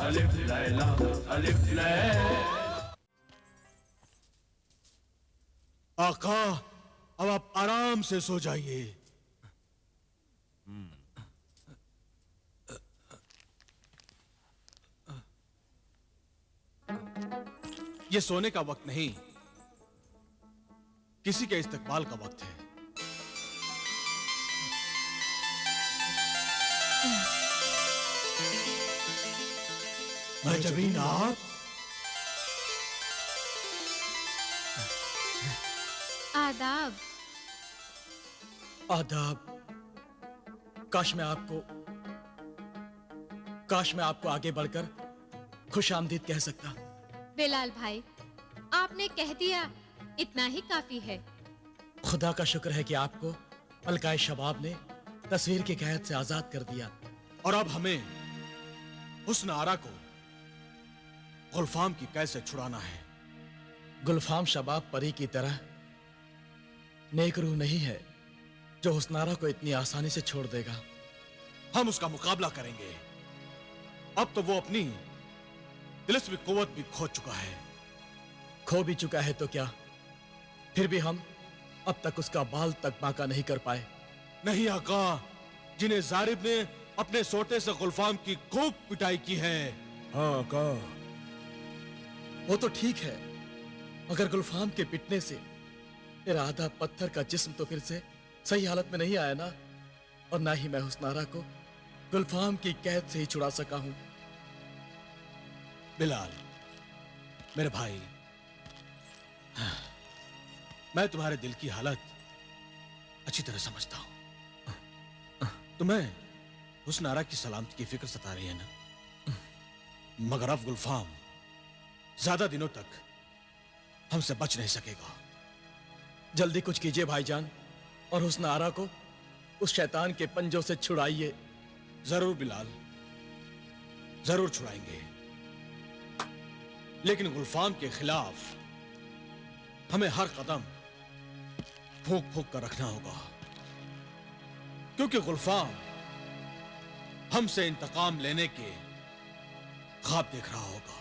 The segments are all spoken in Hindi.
अलिफ लैला अलिफ लैला। आका, अब आप आराम से सो जाइए। ये सोने का वक्त नहीं, किसी के इस्तकबाल का वक्त है। महजबीन आप? आदाब। आदाब। काश मैं आपको आगे बढ़कर खुश आमदीद कह सकता। बिलाल भाई, आपने कह दिया, इतना ही काफी है। खुदा का शुक्र है कि आपको अलकाए शबाब ने तस्वीर की कैद से आजाद कर दिया। और अब हमें हुस्न आरा को गुलफाम की कैद से छुड़ाना है। गुलफाम शबाब परी की तरह नेक रूह नहीं है जो हुस्नारा को इतनी आसानी से छोड़ देगा। हम उसका मुकाबला करेंगे। अब तो वो अपनी तिलिस्मी कुव्वत भी खो चुका है। खो भी चुका है तो क्या, फिर भी हम अब तक उसका बाल तक बांका नहीं कर पाए। नहीं आका, जिन्हें जारिब ने अपने सोटे से गुलफाम की खूब पिटाई की है। हाँ आका, वो तो ठीक है, मगर गुलफाम के पिटने से मेरा आधा पत्थर का जिस्म तो फिर से सही हालत में नहीं आया ना, और ना ही मैं हुस्नारा को गुलफाम की कैद से ही छुड़ा सका हूं। बिलाल मेरे भाई, मैं तुम्हारे दिल की हालत अच्छी तरह समझता हूं। तुम्हें हुस्नारा की सलामती की फिक्र सता रही है ना, मगर अब गुलफाम ज्यादा दिनों तक हमसे बच नहीं सकेगा। जल्दी कुछ कीजिए भाईजान, और हुस्नारा को उस शैतान के पंजों से छुड़ाइए। जरूर बिलाल, जरूर छुड़ाएंगे, लेकिन गुलफाम के खिलाफ हमें हर कदम फूंक फूंक कर रखना होगा, क्योंकि गुलफाम हमसे इंतकाम लेने के ख्वाब देख रहा होगा।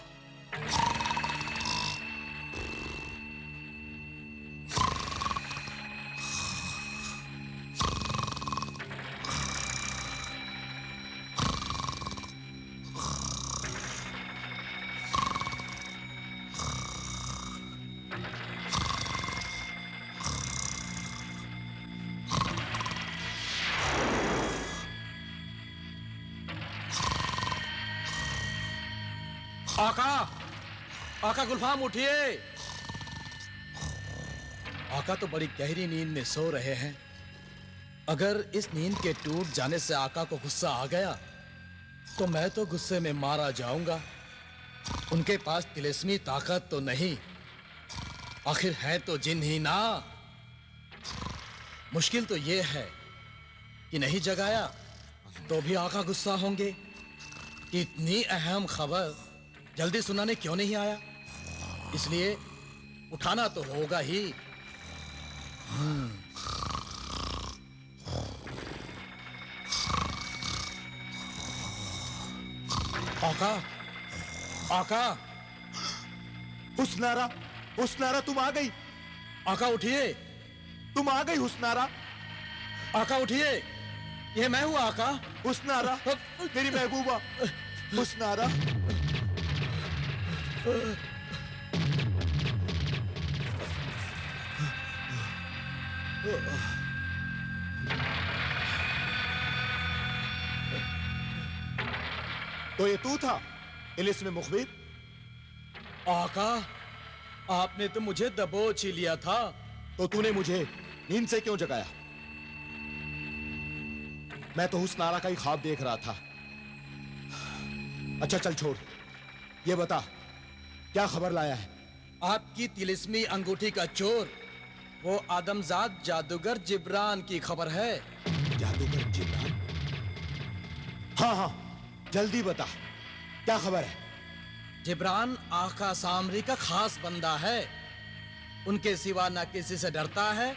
आका, आका गुलफाम उठिए। आका तो बड़ी गहरी नींद में सो रहे हैं। अगर इस नींद के टूट जाने से आका को गुस्सा आ गया तो मैं तो गुस्से में मारा जाऊंगा। उनके पास तिलिस्मी ताकत तो नहीं, आखिर है तो जिन ही ना। मुश्किल तो यह है कि नहीं जगाया तो भी आका गुस्सा होंगे कि इतनी अहम खबर जल्दी सुनाने क्यों नहीं आया। इसलिए उठाना तो होगा ही। आका, आका, हुस्नारा, हुस्नारा तुम आ गई। आका उठिए। तुम आ गई हुस्नारा। आका उठिए, ये मैं हूं आका। हुस्नारा, मेरी महबूबा। हुस्नारा, तो ये तू था तिलिस्मी मुखबिर? आका, आपने तो मुझे दबोच ही लिया था। तो तूने मुझे नींद से क्यों जगाया? मैं तो हुस्नारा का ही ख्वाब देख रहा था। अच्छा चल छोड़, ये बता क्या खबर लाया है? आपकी तिलिस्मी अंगूठी का चोर वो आदमजाद जादूगर जिब्रान की खबर है। जादूगर जिब्रान? हाँ हाँ, जल्दी बता, क्या खबर है? जिब्रान आका सामरी का खास बंदा है। उनके सिवा ना किसी से डरता है,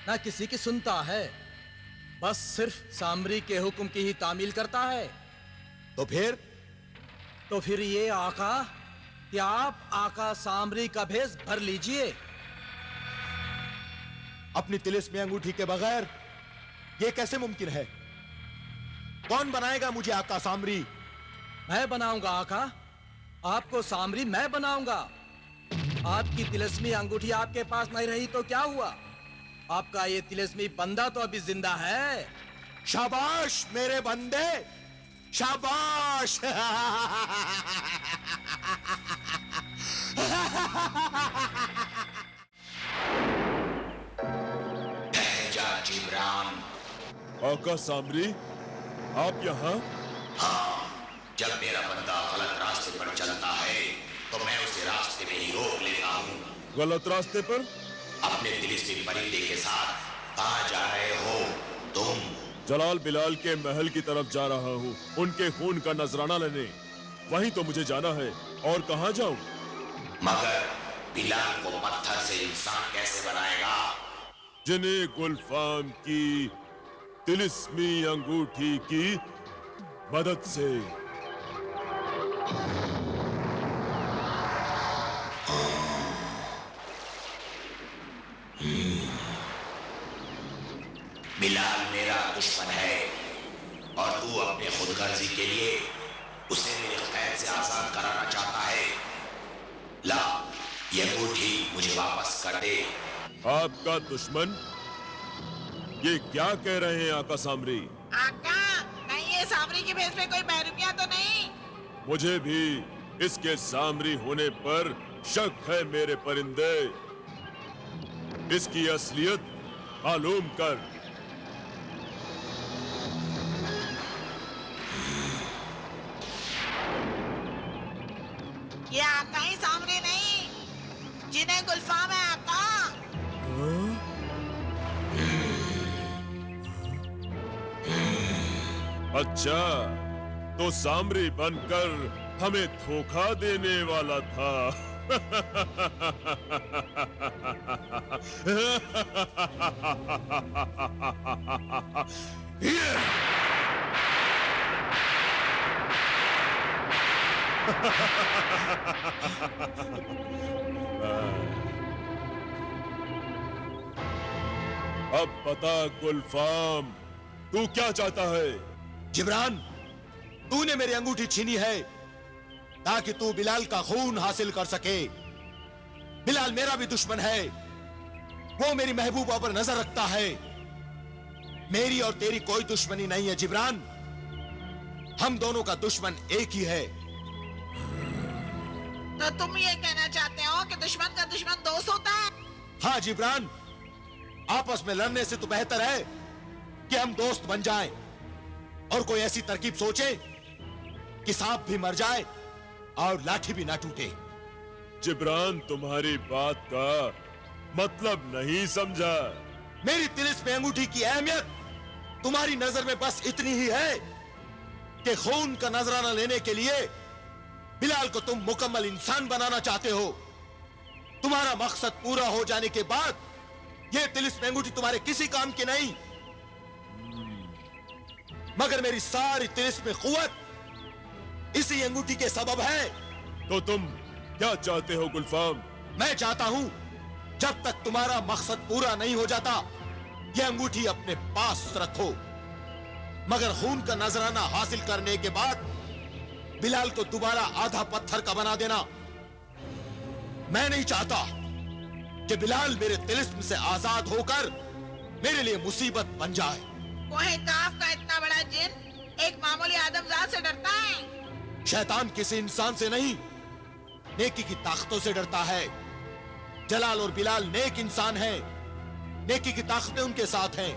ना किसी की सुनता है। बस सिर्फ सामरी के हुक्म की ही तामील करता है। तो फिर तो फिर ये आका, क्या आप आका सामरी का भेष भर लीजिए। अपनी तिलिस्मी अंगूठी के बगैर ये कैसे मुमकिन है? कौन बनाएगा मुझे आका सामरी? मैं बनाऊंगा आका, आपको सामरी मैं बनाऊंगा। आपकी तिलिस्मी अंगूठी आपके पास नहीं रही तो क्या हुआ? आपका ये तिलिस्मी बंदा तो अभी जिंदा है। शाबाश मेरे बंदे, शाबाश। जिब्रान, आका सामरी, आप यहाँ? हाँ, जब मेरा बंदा गलत रास्ते पर चलता है तो मैं उसे रास्ते में ही रोक लेता हूँ। गलत रास्ते पर? अपने तिलिस्मी परिंदे के साथ कहाँ जा रहे हो तुम? जलाल बिलाल के महल की तरफ जा रहा हूँ, उनके खून का नजराना लेने। वहीं तो मुझे जाना है, और कहाँ जाऊँ? मगर बिलाल को पत्थर से इंसान कैसे बनाएगा? जिन्हें गुलफाम की तिलिस्मी अंगूठी की मदद से। बिलाल मेरा दुश्मन है और तू अपने खुदगर्जी के लिए उसे मेरे कैद से आजाद कराना चाहता है। ला, ये अंगूठी मुझे वापस कर दे। आपका दुश्मन? ये क्या कह रहे हैं आका सामरी? आका, नहीं ये सामरी के भेष में कोई बहरूपिया तो नहीं? मुझे भी इसके सामरी होने पर शक है मेरे परिंदे। इसकी असलियत मालूम कर। ये आका ही सामरी नहीं, जिन्हें गुलफाम है आका। अच्छा, तो सामरी बनकर हमें धोखा देने वाला था। अब बता गुलफाम, तू क्या चाहता है? जिब्रान, तूने मेरी अंगूठी छीनी है ताकि तू बिलाल का खून हासिल कर सके। बिलाल मेरा भी दुश्मन है, वो मेरी महबूबा पर नजर रखता है। मेरी और तेरी कोई दुश्मनी नहीं है जिब्रान, हम दोनों का दुश्मन एक ही है। तो तुम ये कहना चाहते हो कि दुश्मन का दुश्मन दोस्त होता है? हाँ जिब्रान, आपस में लड़ने से तो बेहतर है कि हम दोस्त बन जाएं और कोई ऐसी तरकीब सोचे कि सांप भी मर जाए और लाठी भी ना टूटे। जिब्रान, तुम्हारी बात का मतलब नहीं समझा। मेरी तिलिस्मी अंगूठी की अहमियत तुम्हारी नजर में बस इतनी ही है कि खून का नजराना लेने के लिए बिलाल को तुम मुकम्मल इंसान बनाना चाहते हो। तुम्हारा मकसद पूरा हो जाने के बाद यह तिलिस्मी अंगूठी तुम्हारे किसी काम की नहीं, मगर मेरी सारी तिलिस्मी कुव्वत इसी अंगूठी के सबब है। तो तुम क्या चाहते हो गुलफाम? मैं चाहता हूं जब तक तुम्हारा मकसद पूरा नहीं हो जाता यह अंगूठी अपने पास रखो, मगर खून का नजराना हासिल करने के बाद बिलाल को दोबारा आधा पत्थर का बना देना। मैं नहीं चाहता कि बिलाल मेरे तिलिस्म से आजाद होकर मेरे लिए मुसीबत बन जाए। कोहे काफ का इतना बड़ा जिन एक मामूली आदमजात से डरता है? शैतान किसी इंसान से नहीं, नेकी की ताकतों से डरता है। जलाल और बिलाल नेक इंसान हैं, नेकी की ताकतें उनके साथ हैं।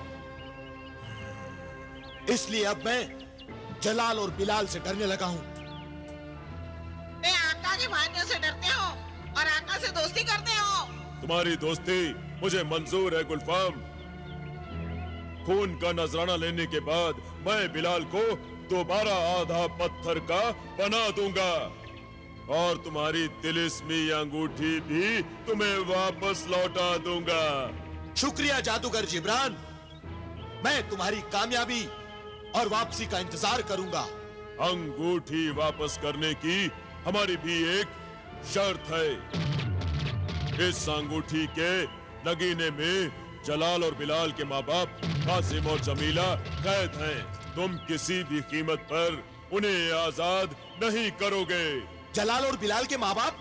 इसलिए अब मैं जलाल और बिलाल से डरने लगा हूं। आका के भाइयों से डरते हो और आका से दोस्ती करते हो? तुम्हारी दोस्ती मुझे मंजूर है गुलफाम। खून का नजराना लेने के बाद मैं बिलाल को दोबारा आधा पत्थर का बना दूंगा और तुम्हारी तिलिस्मी अंगूठी भी तुम्हें वापस लौटा दूंगा। शुक्रिया जादूगर जिब्रान, मैं तुम्हारी कामयाबी और वापसी का इंतजार करूंगा। अंगूठी वापस करने की हमारी भी एक शर्त है। इस अंगूठी के नगीने में जलाल और बिलाल के माँ बाप कासिम और जमीला कैद हैं। तुम किसी भी कीमत पर उन्हें आजाद नहीं करोगे। जलाल और बिलाल के माँ बाप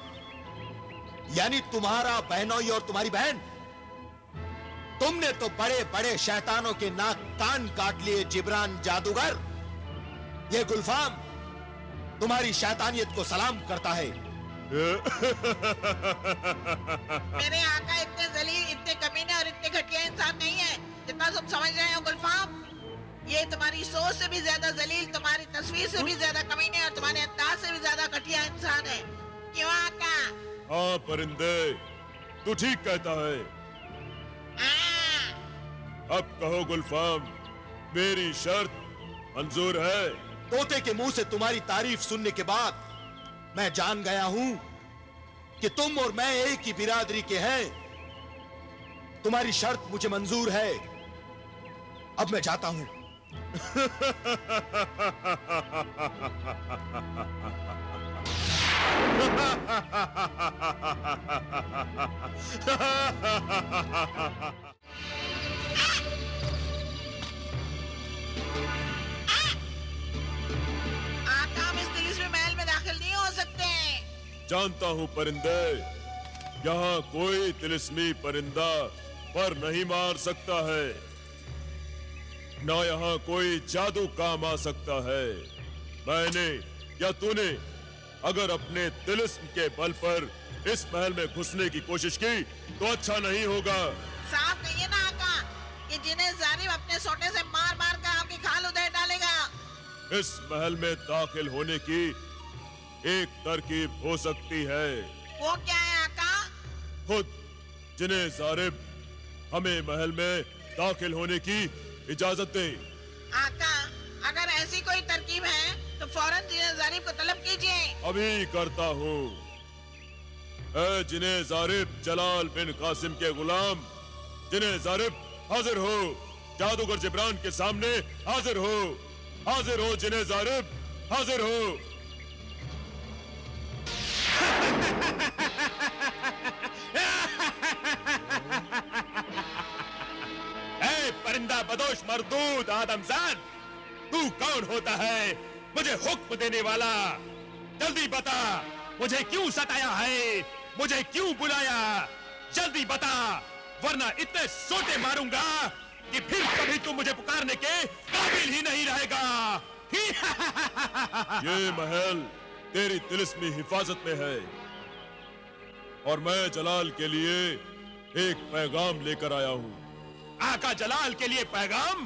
यानी तुम्हारा बहनोई और तुम्हारी बहन? तुमने तो बड़े बड़े शैतानों के नाक कान काट लिए जिब्रान जादूगर। ये गुलफाम तुम्हारी शैतानियत को सलाम करता है। मेरे आका इतने जलील, इतने कमीने और इतने घटिया इंसान नहीं है जितना तुम समझ रहे हो गुलफाम। ये तुम्हारी सोच से भी ज्यादा जलील, तुम्हारी तस्वीर से भी ज्यादा कमीने और तुम्हारे अंदाज से भी ज्यादा घटिया इंसान है। क्यों आका? हाँ परिंदे, तू ठीक कहता है। अब कहो गुलफाम, मेरी शर्त मंजूर है? तोते के मुंह से तुम्हारी तारीफ सुनने के बाद मैं जान गया हूं कि तुम और मैं एक ही बिरादरी के हैं। तुम्हारी शर्त मुझे मंजूर है। अब मैं जाता हूं। आका, हम इस तिलिस्मी महल में दाखिल नहीं हो सकते। जानता हूँ परिंदे, यहाँ कोई तिलिस्मी परिंदा पर नहीं मार सकता है, ना यहाँ कोई जादू काम आ सकता है। मैंने या तूने अगर अपने तिलिस्म के बल पर इस महल में घुसने की कोशिश की तो अच्छा नहीं होगा। साफ नहीं है ना आका कि जिन्हें जालिम अपने सोटे से मार मार कर आपकी खाल उधेड़ डालेगा। इस महल में दाखिल होने की एक तरकीब हो सकती है। वो क्या है आका? खुद जिन्हें जारिब हमें महल में दाखिल होने की इजाजत दे। आका, अगर ऐसी कोई तरकीब है तो फौरन जिन्हें जारिब को तलब कीजिए। अभी करता हूँ। जिन्हें जारिब जलाल बिन कासिम के गुलाम, जिन्हें जारिब हाजिर हो। जादूगर जिब्रान के सामने हाजिर हो। हाजिर हो जिन्हें जारिब, हाजिर हो। परिंदा बदोश मरदूद आदमजाद, तू कौन होता है मुझे हुक्म देने वाला? जल्दी बता, मुझे क्यों सताया है, मुझे क्यों बुलाया? जल्दी बता, वरना इतने सोटे मारूंगा कि फिर कभी तू मुझे पुकारने के काबिल ही नहीं रहेगा। ये महल तेरी तिलिस्मी हिफाजत में है और मैं जलाल के लिए एक पैगाम लेकर आया हूँ। आका जलाल के लिए पैगाम?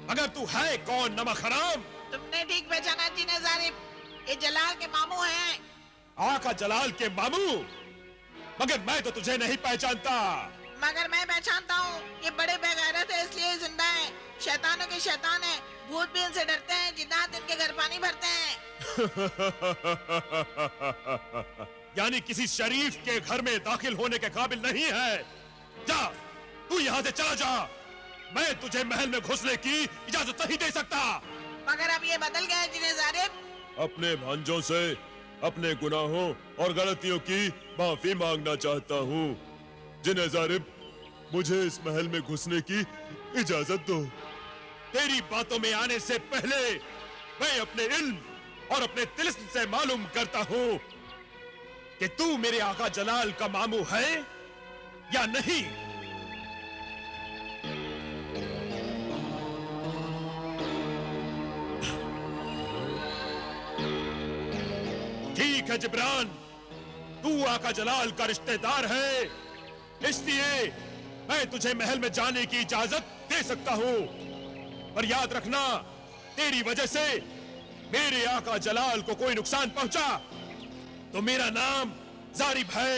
मगर तू है कौन नमक हराम? तुमने ठीक पहचाना जिन्हें जारिब, ये जलाल के मामू हैं। आका जलाल के मामू? मगर मैं तो तुझे नहीं पहचानता। मगर मैं पहचानता हूँ, ये बड़े बेगैरत है इसलिए जिंदा है। शैतानों के शैतान है, भूत भी इनसे डरते हैं, जिन्नात इनके घर पानी भरते हैं। यानी किसी शरीफ के घर में दाखिल होने के काबिल नहीं है। जा, तू यहाँ से चला जा। मैं तुझे महल में घुसने की इजाजत नहीं दे सकता। मगर अब ये बदल गया जिन्हें जारिब। अपने भांजों से अपने गुनाहों और गलतियों की माफी मांगना चाहता हूँ। जिन्हें जारिब, मुझे इस महल में घुसने की इजाजत दो। तेरी बातों में आने से पहले मैं अपने इल्म और अपने तिलिस्म से मालूम करता हूँ कि तू मेरे आका जलाल का मामू है या नहीं। ठीक है जिब्रान, तू आका जलाल का रिश्तेदार है, इसलिए मैं तुझे महल में जाने की इजाजत दे सकता हूँ। पर याद रखना, तेरी वजह से मेरे आका जलाल को कोई नुकसान पहुंचा तो मेरा नाम जारिब है।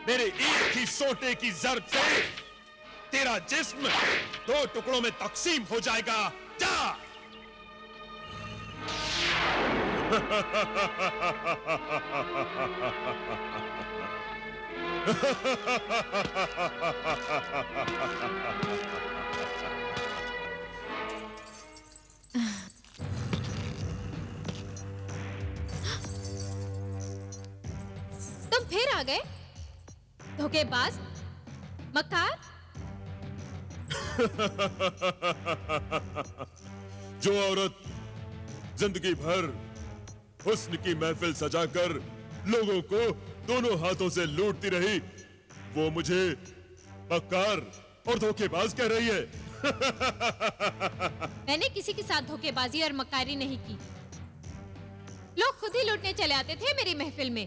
मेरे एक ही सोटे की जर्ब से तेरा जिस्म 2 टुकड़ों में तकसीम हो जाएगा। जा। फिर आ गए धोखेबाज, मक्कार। जो औरत जिंदगी भर हुस्न की महफिल सजाकर लोगों को दोनों हाथों से लूटती रही, वो मुझे मक्कार और धोखेबाज कह रही है। मैंने किसी के साथ धोखेबाजी और मक्कारी नहीं की। लोग खुद ही लूटने चले आते थे मेरी महफिल में।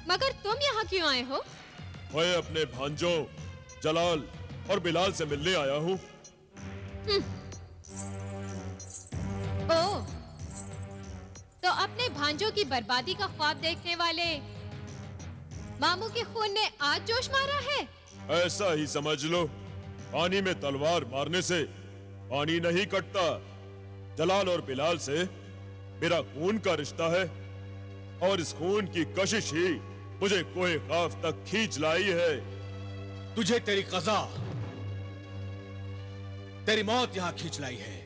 मगर तुम यहाँ क्यों आए हो? मैं अपने भांजों जलाल और बिलाल से मिलने आया हूँ। ओह, तो अपने भांजों की बर्बादी का ख्वाब देखने वाले मामू के खून ने आज जोश मारा है? ऐसा ही समझ लो। पानी में तलवार मारने से पानी नहीं कटता। जलाल और बिलाल से मेरा खून का रिश्ता है और इस खून की कशिश ही मुझे कोहे खाफ तक खींच लाई है। तुझे तेरी कज़ा, तेरी मौत यहां खींच लाई है।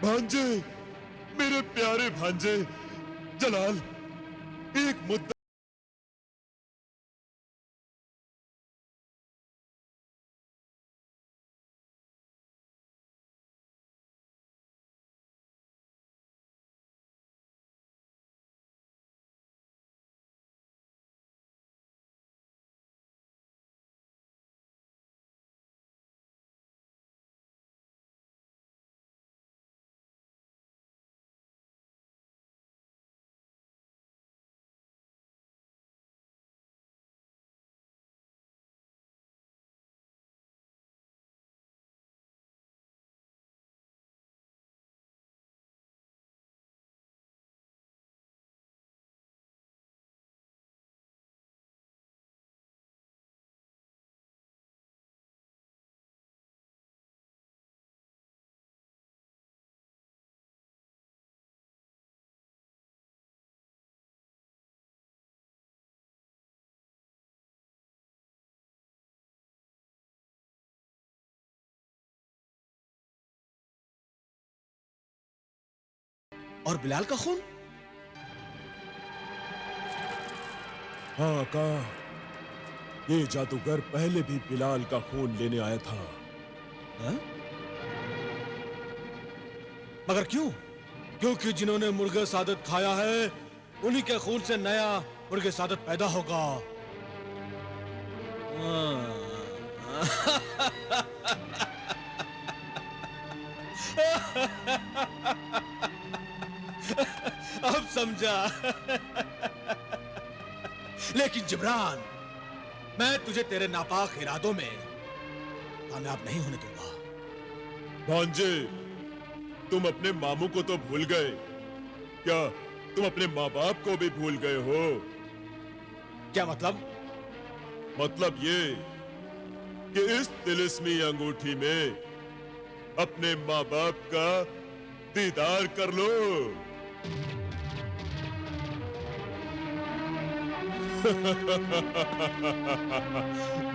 भांजे, मेरे प्यारे भांजे जलाल, एक मुद्दा और बिलाल का खून? हाँ का ये जादूगर पहले भी बिलाल का खून लेने आया था। हाँ? मगर क्यों? क्योंकि जिन्होंने मुर्गे सादत खाया है उन्हीं के खून से नया मुर्गे सादत पैदा होगा। अब समझा। लेकिन जिब्रान, मैं तुझे तेरे नापाक इरादों में कामयाब नहीं होने दूंगा। भांजे, तुम अपने मामू को तो भूल गए, क्या तुम अपने माँ बाप को भी भूल गए हो? क्या मतलब? मतलब ये कि इस तिलिस्मी अंगूठी में अपने माँ बाप का दीदार कर लो।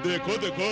देखो देखो,